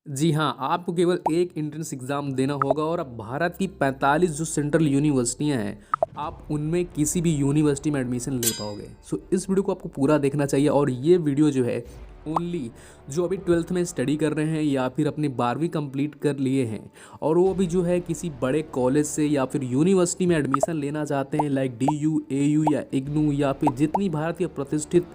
जी हाँ, आपको केवल एक एंट्रेंस एग्ज़ाम देना होगा और अब भारत की 45 जो सेंट्रल यूनिवर्सिटियाँ हैं, आप उनमें किसी भी यूनिवर्सिटी में एडमिशन ले पाओगे। सो इस वीडियो को आपको पूरा देखना चाहिए और ये वीडियो जो है ओनली जो अभी 12th में स्टडी कर रहे हैं या फिर अपनी 12वीं कंप्लीट कर लिए हैं और वो भी जो है किसी बड़े कॉलेज से या फिर यूनिवर्सिटी में एडमिशन लेना चाहते हैं लाइक DU, AU या इग्नू या फिर जितनी भारत की प्रतिष्ठित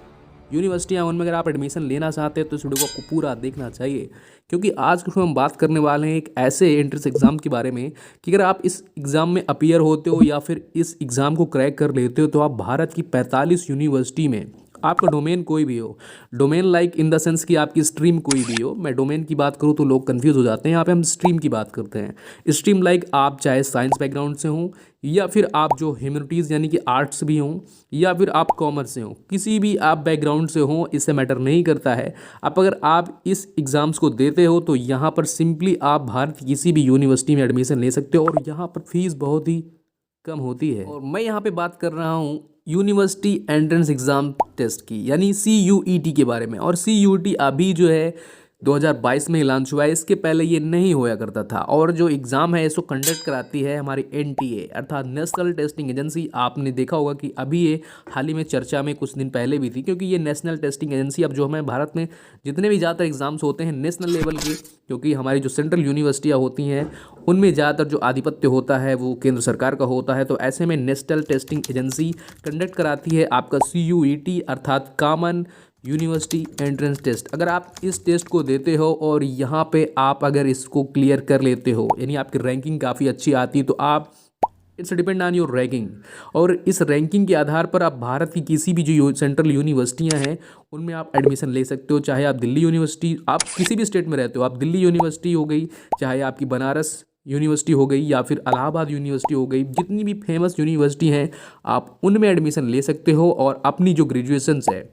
यूनिवर्सिटियाँ उनमें अगर आप एडमिशन लेना चाहते हैं तो इस वीडियो को आपको पूरा देखना चाहिए, क्योंकि आज के हम बात करने वाले हैं एक ऐसे एंट्रेंस एग्ज़ाम के बारे में कि अगर आप इस एग्ज़ाम में अपीयर होते हो या फिर इस एग्ज़ाम को क्रैक कर लेते हो तो आप भारत की 45 यूनिवर्सिटी में, आपका डोमेन कोई भी हो, domain like in the sense कि आपकी स्ट्रीम कोई भी हो। मैं डोमेन की बात करूँ तो लोग कंफ्यूज हो जाते हैं, यहाँ पे हम स्ट्रीम की बात करते हैं। स्ट्रीम लाइक आप चाहे साइंस बैकग्राउंड से हों या फिर आप जो ह्यूमैनिटीज़ यानी कि आर्ट्स भी हों या फिर आप कॉमर्स से हों, किसी भी आप बैकग्राउंड से हों, इससे मैटर नहीं करता है। अब अगर आप इस एग्ज़ाम्स को देते हो तो यहाँ पर सिंपली आप भारत की किसी भी यूनिवर्सिटी में एडमिशन ले सकते हो और यहाँ पर फीस बहुत ही कम होती है। और मैं यहाँ पे बात कर रहा हूँ यूनिवर्सिटी एंट्रेंस एग्ज़ाम टेस्ट की यानी CUET के बारे में। और CUET अभी जो है 2022 में ही लॉन्च हुआ है, इसके पहले ये नहीं होया करता था। और जो एग्ज़ाम है इसको कंडक्ट कराती है हमारी NTA अर्थात नेशनल टेस्टिंग एजेंसी। आपने देखा होगा कि अभी ये हाल ही में चर्चा में कुछ दिन पहले भी थी, क्योंकि ये नेशनल टेस्टिंग एजेंसी अब जो हमें भारत में जितने भी ज़्यादातर एग्ज़ाम्स होते हैं नेशनल लेवल के, क्योंकि हमारी जो सेंट्रल यूनिवर्सिटियाँ होती हैं उनमें ज़्यादातर जो आधिपत्य होता है वो केंद्र सरकार का होता है, तो ऐसे में नेशनल टेस्टिंग एजेंसी कंडक्ट कराती है आपका CUET अर्थात कॉमन यूनिवर्सिटी एंट्रेंस टेस्ट। अगर आप इस टेस्ट को देते हो और यहाँ पे आप अगर इसको क्लियर कर लेते हो यानी आपकी रैंकिंग काफ़ी अच्छी आती है तो आप it's depend on your ranking, और इस रैंकिंग के आधार पर आप भारत की किसी भी जो सेंट्रल यूनिवर्सिटियां हैं उनमें आप एडमिशन ले सकते हो। चाहे आप दिल्ली यूनिवर्सिटी, आप किसी भी स्टेट में रहते हो, आप दिल्ली यूनिवर्सिटी हो गई, चाहे आपकी बनारस यूनिवर्सिटी हो गई या फिर इलाहाबाद यूनिवर्सिटी हो गई, जितनी भी फेमस यूनिवर्सिटी हैं आप उनमें एडमिशन ले सकते हो और अपनी जो ग्रेजुएशंस है,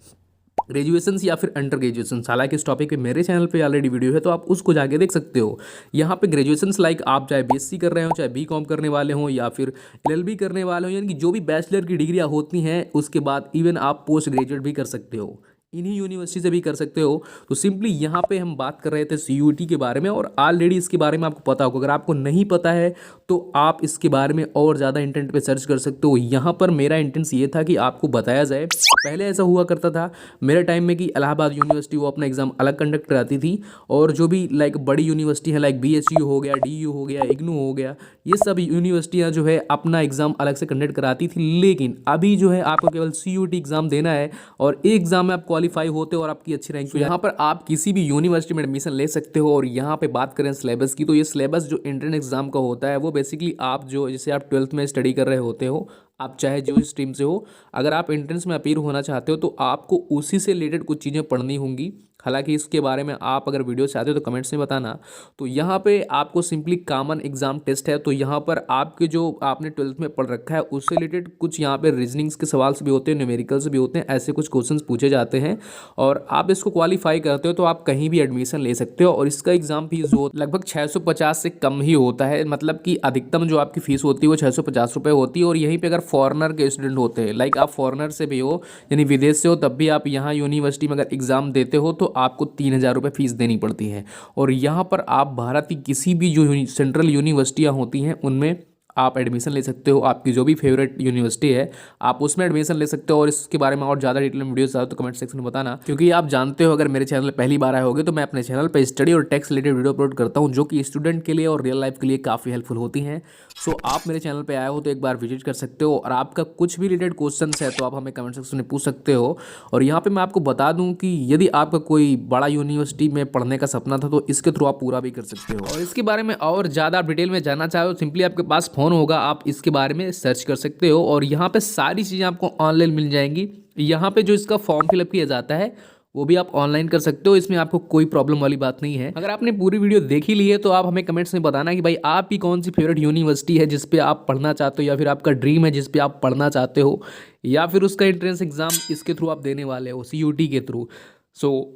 ग्रेजुएशंस या फिर अंडर ग्रेजुएशन, हालांकि इस टॉपिक पे मेरे चैनल पे ऑलरेडी वीडियो है तो आप उसको जाके देख सकते हो। यहाँ पे ग्रेजुएशंस लाइक आप चाहे BSc कर रहे हो, चाहे BCom करने वाले हो या फिर LLB करने वाले हो, यानी कि जो भी बैचलर की डिग्रियाँ होती हैं उसके बाद इवन आप पोस्ट ग्रेजुएट भी कर सकते हो, इन्हीं यूनिवर्सिटी से भी कर सकते हो। तो सिंपली यहाँ पे हम बात कर रहे थे CUET के बारे में और ऑलरेडी इसके बारे में आपको पता होगा। अगर आपको नहीं पता है तो आप इसके बारे में और ज़्यादा इंटेंट पे सर्च कर सकते हो। यहाँ पर मेरा इंटेंस ये था कि आपको बताया जाए। पहले ऐसा हुआ करता था मेरे टाइम में कि इलाहाबाद यूनिवर्सिटी वो अपना एग्ज़ाम अलग कंडक्ट कराती थी और जो भी लाइक बड़ी यूनिवर्सिटी है लाइक BHU हो गया, DU हो गया, इग्नू हो गया, ये सब यूनिवर्सिटियाँ जो है अपना एग्ज़ाम अलग से कंडक्ट कराती थी। लेकिन अभी जो है आपको केवल CUET एग्ज़ाम देना है और एक एग्ज़ाम में आप क्वालिफाई होते हो और आपकी अच्छी रैंक, यहाँ पर आप किसी भी यूनिवर्सिटी में एडमिशन ले सकते हो। और यहाँ पे बात करें सिलेबस की तो ये सिलेबस जो एंट्रेंस एग्ज़ाम का होता है वो बेसिकली आप जो जैसे आप 12th में स्टडी कर रहे होते हो, आप चाहे जो स्ट्रीम से हो, अगर आप एंट्रेंस में अपीयर होना चाहते हो तो आपको उसी से रिलेटेड कुछ चीज़ें पढ़नी होंगी। हालांकि इसके बारे में आप अगर वीडियो चाहते हो तो कमेंट्स में बताना। तो यहाँ पे आपको सिंपली कॉमन एग्जाम टेस्ट है, तो यहाँ पर आपके जो आपने 12th में पढ़ रखा है उससे रिलेटेड कुछ यहाँ पे रीजनिंग्स के सवाल भी होते हैं, न्यूमेरिकल्स भी होते हैं, ऐसे कुछ क्वेश्चंस पूछे जाते हैं और आप इसको क्वालिफाई करते हो तो आप कहीं भी एडमिशन ले सकते हो। और इसका एग्जाम फीस जो लगभग 650 से कम ही होता है, मतलब कि अधिकतम जो आपकी फीस होती है वो 650 रुपये होती है। और यहीं पर अगर फॉरेनर के स्टूडेंट होते हैं लाइक आप फॉरेनर से भी हो यानी विदेश से हो तब भी आप यहाँ यूनिवर्सिटी में अगर एग्ज़ाम देते हो तो आपको 3000 रुपये फीस देनी पड़ती है। और यहाँ पर आप भारत की किसी भी जो सेंट्रल यूनिवर्सिटियाँ होती हैं उनमें आप एडमिशन ले सकते हो। आपकी जो भी फेवरेट यूनिवर्सिटी है आप उसमें एडमिशन ले सकते हो। और इसके बारे में और ज़्यादा डिटेल में वीडियो चाहो तो कमेंट सेक्शन में बताना, क्योंकि आप जानते हो अगर मेरे चैनल पहली बार आए होगे तो मैं अपने चैनल पर स्टडी और टैक्स रिलेटेड वीडियो अपलोड करता हूँ जो कि स्टूडेंट के लिए और रियल लाइफ के लिए काफ़ी हेल्पफुल होती हैं। सो आप मेरे चैनल पर आए हो तो एक बार विजिट कर सकते हो और आपका कुछ भी रिलेटेड क्वेश्चन है तो आप हमें कमेंट सेक्शन में पूछ सकते हो। और यहाँ पर मैं आपको बता दूँ कि यदि आपका कोई बड़ा यूनिवर्सिटी में पढ़ने का सपना था तो इसके थ्रू आप पूरा भी कर सकते हो। और इसके बारे में और ज़्यादा डिटेल में जानना चाहो सिंपली आपके पास फ़ोन होगा, आप इसके बारे में सर्च कर सकते हो और यहाँ पे सारी चीज़ें आपको ऑनलाइन मिल जाएंगी। यहाँ पे जो इसका फॉर्म फिलअप किया जाता है वो भी आप ऑनलाइन कर सकते हो, इसमें आपको कोई प्रॉब्लम वाली बात नहीं है। अगर आपने पूरी वीडियो देखी ली है तो आप हमें कमेंट्स में बताना कि भाई आपकी कौन सी फेवरेट यूनिवर्सिटी है जिस पे आप पढ़ना चाहते हो, या फिर आपका ड्रीम है जिस पे आप पढ़ना चाहते हो, या फिर उसका एंट्रेंस एग्जाम इसके थ्रू आप देने वाले हो CUET के थ्रू।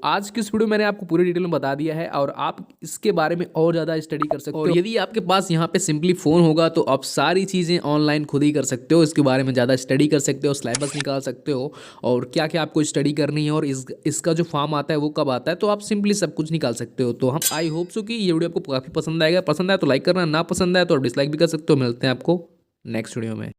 आज की इस वीडियो में मैंने आपको पूरी डिटेल में बता दिया है और आप इसके बारे में और ज़्यादा स्टडी कर सकते हो। और यदि आपके पास यहाँ पे सिंपली फ़ोन होगा तो आप सारी चीज़ें ऑनलाइन खुद ही कर सकते हो, इसके बारे में ज़्यादा स्टडी कर सकते हो, सिलेबस निकाल सकते हो और क्या क्या आपको स्टडी करनी है और इसका जो फॉर्म आता है वो कब आता है, तो आप सिंपली सब कुछ निकाल सकते हो। तो हम आई होप सो कि ये वीडियो आपको काफ़ी पसंद आएगा। पसंद आए तो लाइक करना, ना पसंद आए तो आप डिसलाइक भी कर सकते हो। मिलते हैं आपको नेक्स्ट वीडियो में।